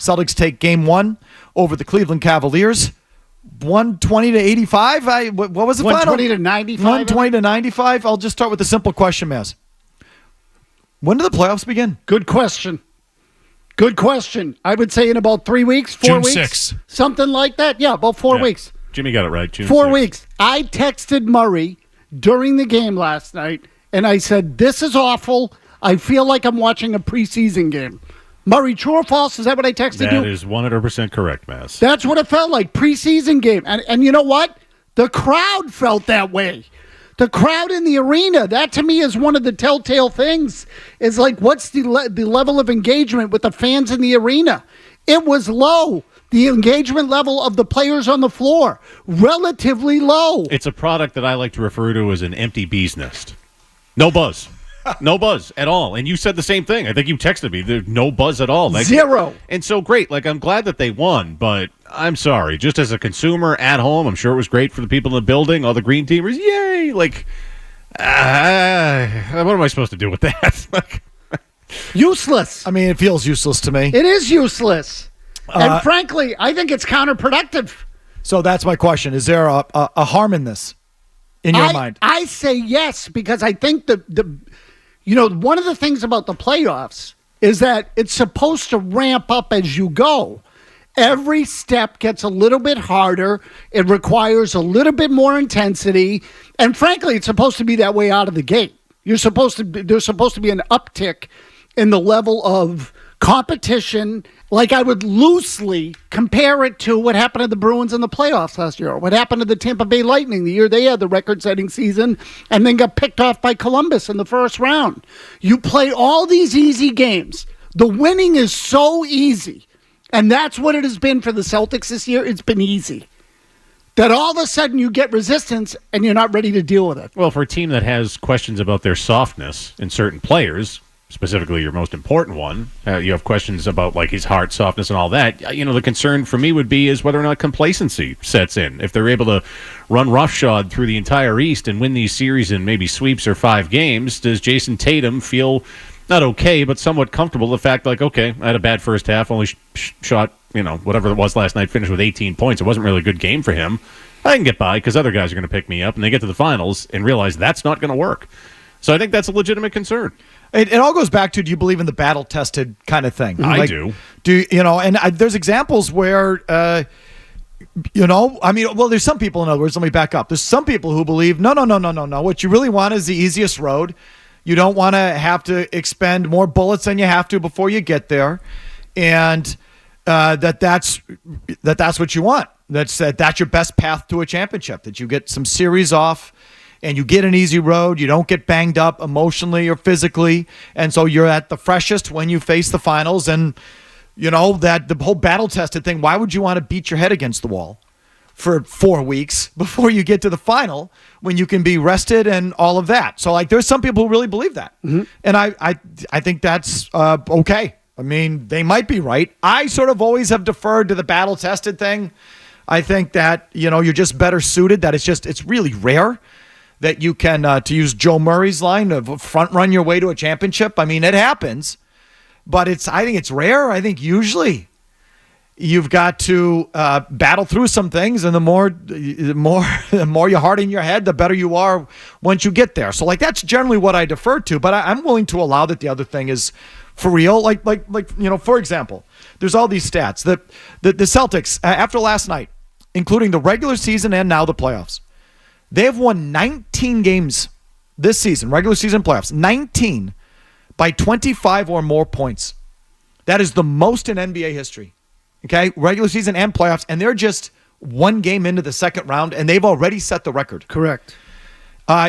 Celtics take game 1 over the Cleveland Cavaliers. 120-85. What was the final? 120-95. 120-95. I'll just start with a simple question, Mazz. When do the playoffs begin? Good question. I would say in about 3 weeks, 4 weeks. June 6th. Something like that. Yeah, about 4 weeks. Jimmy got it right. June 4 6th. weeks. I texted Murray during the game last night, and I said, this is awful. I feel like I'm watching a preseason game. Murray, true or false? Is that what I texted you? That is 100% correct, Mazz. That's what it felt like, preseason game. And you know what? The crowd felt that way. The crowd in the arena, that to me is one of the telltale things, is like, what's the level of engagement with the fans in the arena? It was low. The engagement level of the players on the floor, relatively low. It's a product that I like to refer to as an empty bee's nest. No buzz. No buzz at all. And you said the same thing. I think you texted me. There's no buzz at all. Like, zero. And so great. Like, I'm glad that they won, but I'm sorry. Just as a consumer at home, I'm sure it was great for the people in the building, all the green teamers. Yay! Like, what am I supposed to do with that? Useless. I mean, it feels useless to me. It is useless. And frankly, I think it's counterproductive. So that's my question. Is there a harm in this in your mind? I say yes, because I think one of the things about the playoffs is that it's supposed to ramp up as you go. Every step gets a little bit harder. It requires a little bit more intensity. And frankly, it's supposed to be that way out of the gate. There's supposed to be an uptick in the level of competition. Like, I would loosely compare it to what happened to the Bruins in the playoffs last year, or what happened to the Tampa Bay Lightning the year they had the record-setting season and then got picked off by Columbus in the first round. You play all these easy games. The winning is so easy, and that's what it has been for the Celtics this year. It's been easy. That all of a sudden you get resistance and you're not ready to deal with it. Well, for a team that has questions about their softness in certain players, specifically your most important one, you have questions about like his heart softness and all that. The concern for me would be is whether or not complacency sets in. If they're able to run roughshod through the entire East and win these series in maybe sweeps or 5 games, does Jason Tatum feel not okay, but somewhat comfortable the fact like, okay, I had a bad first half, only shot, whatever it was last night, finished with 18 points. It wasn't really a good game for him. I can get by because other guys are going to pick me up, and they get to the finals and realize that's not going to work. So I think that's a legitimate concern. It all goes back to, do you believe in the battle-tested kind of thing? I do. There's examples where, there's some people, in other words, let me back up. There's some people who believe, no. What you really want is the easiest road. You don't want to have to expend more bullets than you have to before you get there. And that's what you want. That's your best path to a championship, that you get some series off and you get an easy road. You don't get banged up emotionally or physically. And so you're at the freshest when you face the finals. And, that the whole battle-tested thing, why would you want to beat your head against the wall for 4 weeks before you get to the final when you can be rested and all of that? So, there's some people who really believe that. Mm-hmm. And I think that's okay. I mean, they might be right. I sort of always have deferred to the battle-tested thing. I think that, you're just better suited, that it's really rare that you can, to use Joe Murray's line, of front run your way to a championship. I mean, it happens, but I think it's rare. I think usually you've got to battle through some things, and the more you harden your head, the better you are once you get there. So that's generally what I defer to, but I'm willing to allow that the other thing is for real. For example, there's all these stats that the Celtics, after last night, including the regular season and now the playoffs, they have won 19 games this season, regular season playoffs, 19 by 25 or more points. That is the most in NBA history. Okay, regular season and playoffs, and they're just 1 game into the second round, and they've already set the record. Correct.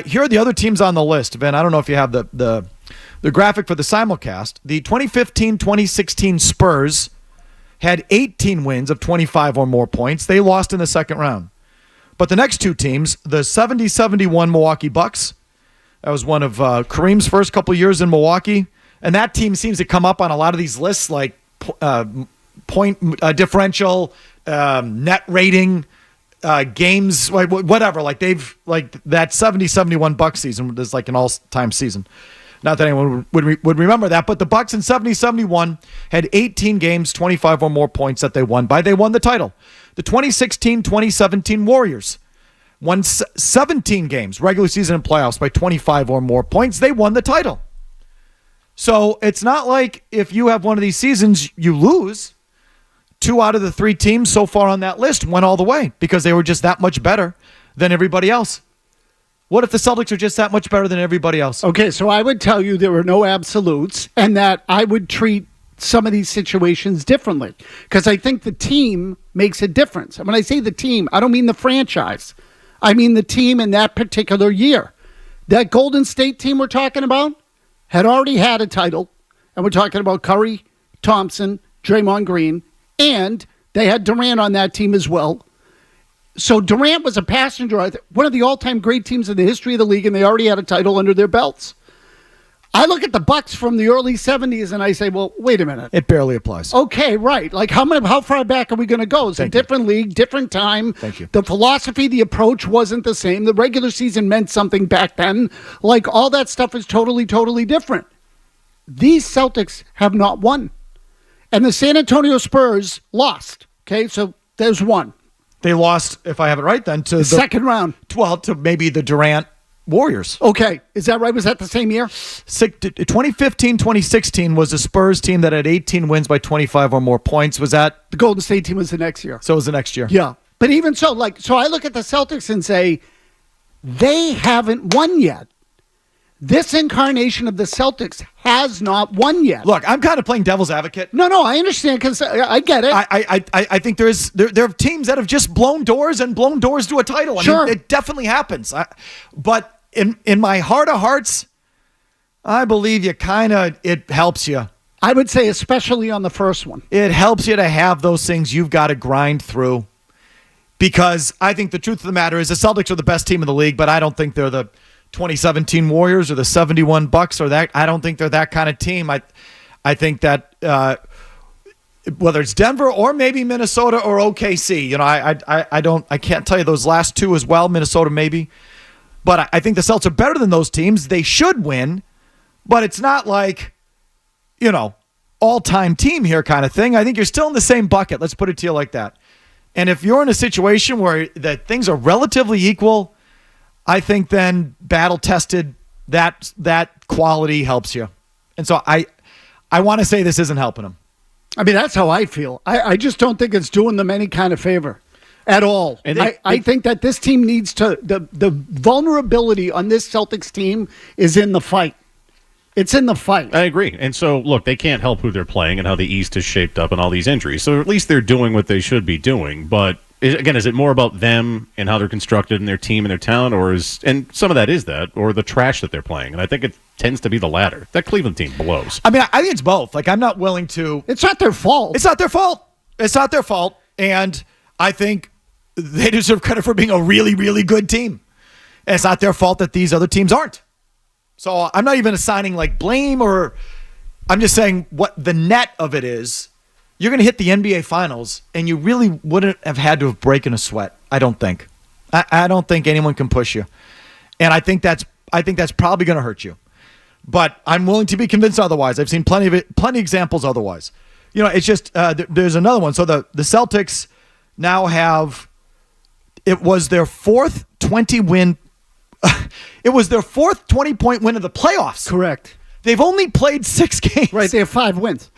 Here are the other teams on the list, Ben. I don't know if you have the graphic for the simulcast. The 2015-2016 Spurs had 18 wins of 25 or more points. They lost in the second round. But the next 2 teams, the 70-71 Milwaukee Bucks, that was one of Kareem's first couple years in Milwaukee, and that team seems to come up on a lot of these lists, like point differential, net rating, games, whatever. They've that 70-71 Bucks season is like an all-time season. Not that anyone would remember that, but the Bucks in 70-71 had 18 games, 25 or more points that they won by. They won the title. The 2016-2017 Warriors won 17 games, regular season and playoffs, by 25 or more points. They won the title. So it's not like if you have one of these seasons, you lose. 2 out of the 3 teams so far on that list went all the way because they were just that much better than everybody else. What if the Celtics are just that much better than everybody else? Okay, so I would tell you there are no absolutes and that I would treat some of these situations differently because I think the team makes a difference. And when I say the team, I don't mean the franchise. I mean the team in that particular year. That Golden State team we're talking about had already had a title, and we're talking about Curry, Thompson, Draymond Green, and they had Durant on that team as well. So Durant was a passenger, one of the all-time great teams in the history of the league, and they already had a title under their belts. I look at the Bucks from the early 70s, and I say, well, wait a minute. It barely applies. Okay, right. Like, how far back are we going to go? It's a different league, different time. Thank you. The philosophy, the approach wasn't the same. The regular season meant something back then. Like, all that stuff is totally, totally different. These Celtics have not won. And the San Antonio Spurs lost. Okay, so there's one. They lost, if I have it right, then to the second round. Well, to maybe the Durant Warriors. Okay, is that right? Was that the same year? 2015-2016 was a Spurs team that had 18 wins by 25 or more points. Was that? The Golden State team was the next year. So it was the next year. Yeah. But even so, so I look at the Celtics and say, they haven't won yet. This incarnation of the Celtics has not won yet. Look, I'm kind of playing devil's advocate. No, I understand because I get it. I think there are teams that have just blown doors to a title. I Sure. mean, it definitely happens. But in my heart of hearts, I believe it helps you. I would say especially on the first one. It helps you to have those things you've got to grind through. Because I think the truth of the matter is the Celtics are the best team in the league, but I don't think they're the 2017 Warriors or the 71 Bucks or that. I don't think they're that kind of team. I think that whether it's Denver or maybe Minnesota or OKC, I can't tell you those last two as well. Minnesota maybe, but I think the Celtics are better than those teams. They should win, but it's not like all-time team here kind of thing. I think you're still in the same bucket. Let's put it to you like that. And if you're in a situation where that things are relatively equal, I think then battle-tested, that quality helps you. And so I want to say this isn't helping them. I mean, that's how I feel. I just don't think it's doing them any kind of favor at all. And I think that this team needs to, the vulnerability on this Celtics team is in the fight. It's in the fight. I agree. And so, look, they can't help who they're playing and how the East is shaped up and all these injuries. So at least they're doing what they should be doing. But again, is it more about them and how they're constructed and their team and their talent, and some of that is that, or the trash that they're playing? And I think it tends to be the latter. That Cleveland team blows. I mean, I think it's both. Like, I'm not willing to. It's not their fault. It's not their fault. It's not their fault. And I think they deserve credit for being a really, really good team. And it's not their fault that these other teams aren't. So I'm not even assigning blame, or I'm just saying what the net of it is. You're going to hit the NBA Finals, and you really wouldn't have had to have broken a sweat. I don't think. I don't think anyone can push you, and I think that's probably going to hurt you. But I'm willing to be convinced otherwise. I've seen plenty of examples otherwise. It's just there's another one. So the Celtics now have. It was their fourth 20-win. It was their fourth 20-point win of the playoffs. Correct. They've only played 6 games. Right, they have 5 wins.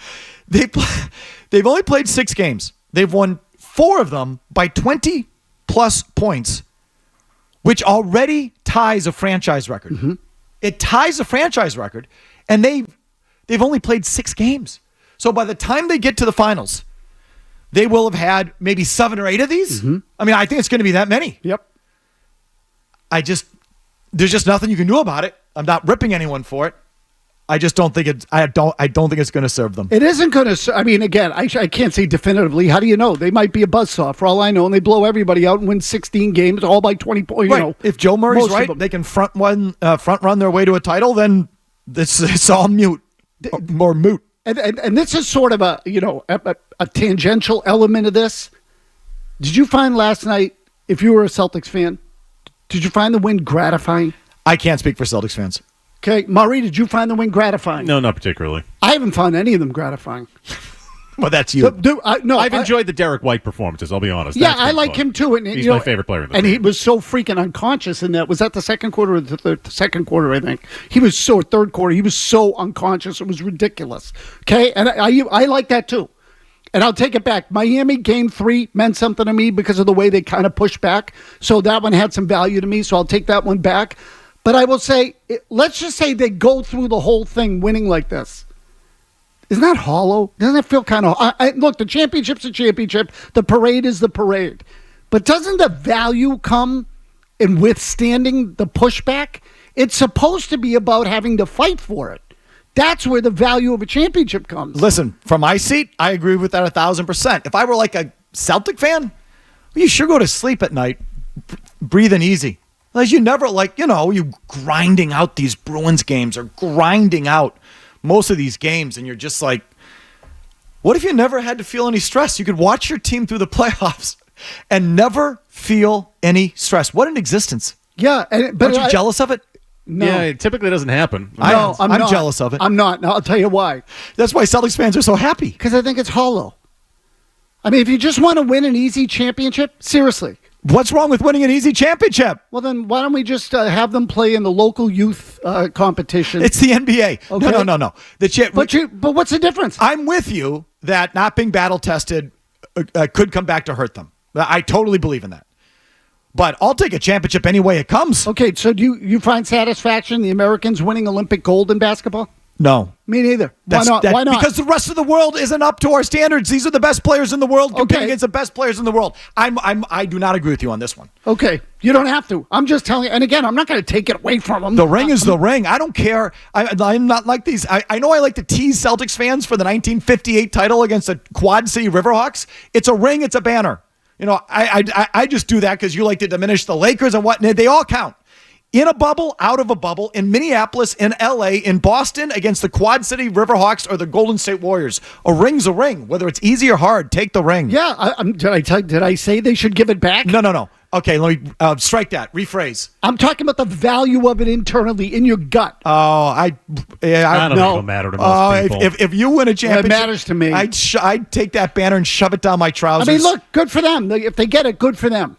They've only played 6 games. They've won 4 of them by 20-plus points, which already ties a franchise record. Mm-hmm. It ties a franchise record, and they've only played 6 games. So by the time they get to the finals, they will have had maybe 7 or 8 of these. Mm-hmm. I mean, I think it's going to be that many. Yep. There's just nothing you can do about it. I'm not ripping anyone for it. I just don't think it's. I don't think it's going to serve them. It isn't going to. I mean, again, I can't say definitively. How do you know? They might be a buzzsaw for all I know, and they blow everybody out and win 16 games, all by 20 points. Right. If Joe Murray's right, they can front run their way to a title. Then it's all mute or moot. And this is sort of a tangential element of this. Did you find last night, if you were a Celtics fan, did you find the win gratifying? I can't speak for Celtics fans. Okay, Murray, did you find the win gratifying? No, not particularly. I haven't found any of them gratifying. Well, that's you. I've enjoyed the Derek White performances, I'll be honest. Yeah, I like him too. And, he's my favorite player in the team. And he was so freaking unconscious in that. Was that the second quarter or the second quarter, I think? He was so, third quarter, he was so unconscious. It was ridiculous. Okay, and I like that too. And I'll take it back. Miami game 3 meant something to me because of the way they kind of pushed back. So that one had some value to me, so I'll take that one back. But I will say, let's just say they go through the whole thing winning like this. Isn't that hollow? Doesn't it feel kind of... look, the championship's a championship. The parade is the parade. But doesn't the value come in withstanding the pushback? It's supposed to be about having to fight for it. That's where the value of a championship comes. Listen, from my seat, I agree with that 1,000%. If I were like a Celtic fan, you sure go to sleep at night breathing easy. As you never you grinding out these Bruins games or grinding out most of these games, and you're just like, what if you never had to feel any stress? You could watch your team through the playoffs and never feel any stress. What an existence. Yeah. Aren't you jealous of it? No. Yeah, it typically doesn't happen. No, I'm not. jealous of it. I'm not. And I'll tell you why. That's why Celtics fans are so happy. Because I think it's hollow. I mean, if you just want to win an easy championship, seriously. What's wrong with winning an easy championship? Well, then why don't we just have them play in the local youth competition? It's the NBA. Okay. No. But what's the difference? I'm with you that not being battle tested could come back to hurt them. I totally believe in that. But I'll take a championship any way it comes. Okay, so do you find satisfaction in the Americans winning Olympic gold in basketball? No. Me neither. Why not? Why not? Because the rest of the world isn't up to our standards. These are the best players in the world competing against the best players in the world. I do not agree with you on this one. Okay, you don't have to. I'm just telling you. And again, I'm not going to take it away from them. The ring is the ring. I don't care. I'm not like these. I know I like to tease Celtics fans for the 1958 title against the Quad City Riverhawks. It's a ring. It's a banner. I just do that because you like to diminish the Lakers and whatnot. They all count. In a bubble, out of a bubble, in Minneapolis, in LA, in Boston, against the Quad City Riverhawks or the Golden State Warriors. A ring's a ring. Whether it's easy or hard, take the ring. Yeah. Did I say they should give it back? No. Okay, let me strike that. Rephrase. I'm talking about the value of it internally in your gut. Oh, I don't think it'll matter to most people. If you win a championship, it matters to me. I'd take that banner and shove it down my trousers. I mean, look, good for them. If they get it, good for them.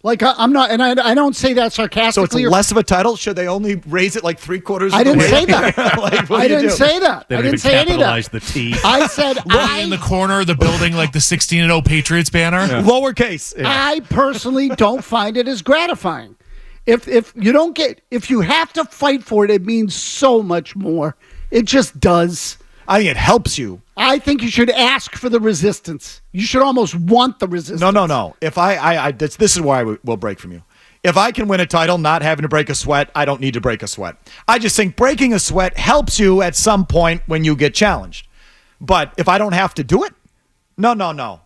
Like, I'm not, and I don't say that sarcastically. So it's less of a title? Should they only raise it like 3/4 of the way? I didn't say that. I didn't say that. They I don't didn't even say any of capitalize that. the T. I said in the corner of the building like the 16-0 Patriots banner. Yeah. Lowercase. Yeah. I personally don't find it as gratifying. If you have to fight for it, it means so much more. It just does. I think it helps you. I think you should ask for the resistance. You should almost want the resistance. No. If this is where I will break from you. If I can win a title not having to break a sweat, I don't need to break a sweat. I just think breaking a sweat helps you at some point when you get challenged. But if I don't have to do it, no.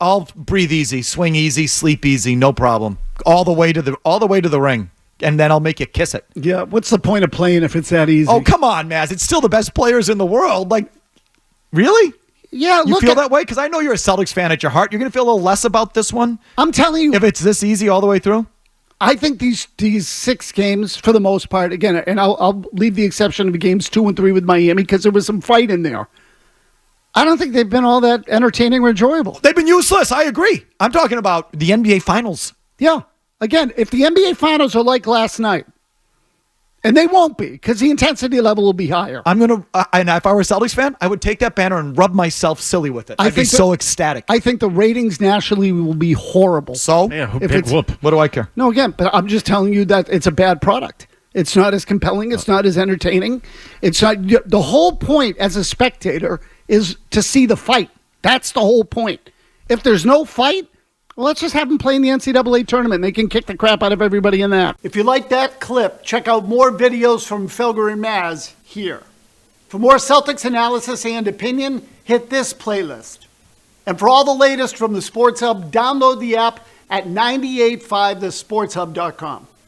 I'll breathe easy, swing easy, sleep easy, no problem. All the way to the ring. And then I'll make you kiss it. Yeah, what's the point of playing if it's that easy? Oh, come on, Mazz. It's still the best players in the world. Like, really? Yeah, you feel that way? Because I know you're a Celtics fan at your heart. You're going to feel a little less about this one? I'm telling you. If it's this easy all the way through? I think these 6 games, for the most part, again, and I'll leave the exception of games 2 and 3 with Miami because there was some fight in there. I don't think they've been all that entertaining or enjoyable. They've been useless. I agree. I'm talking about the NBA Finals. Yeah. Again, if the NBA Finals are like last night, and they won't be because the intensity level will be higher. I'm going to, and if I were a Celtics fan, I would take that banner and rub myself silly with it. I'd be so ecstatic. I think the ratings nationally will be horrible. So? Yeah, if big whoop. What do I care? No, again, but I'm just telling you that it's a bad product. It's not as compelling. It's not as entertaining. It's not. The whole point as a spectator is to see the fight. That's the whole point. If there's no fight, well, let's just have them play in the NCAA tournament. They can kick the crap out of everybody in that. If you like that clip, check out more videos from Felger and Mazz here. For more Celtics analysis and opinion, hit this playlist. And for all the latest from the Sports Hub, download the app at 985thesportshub.com.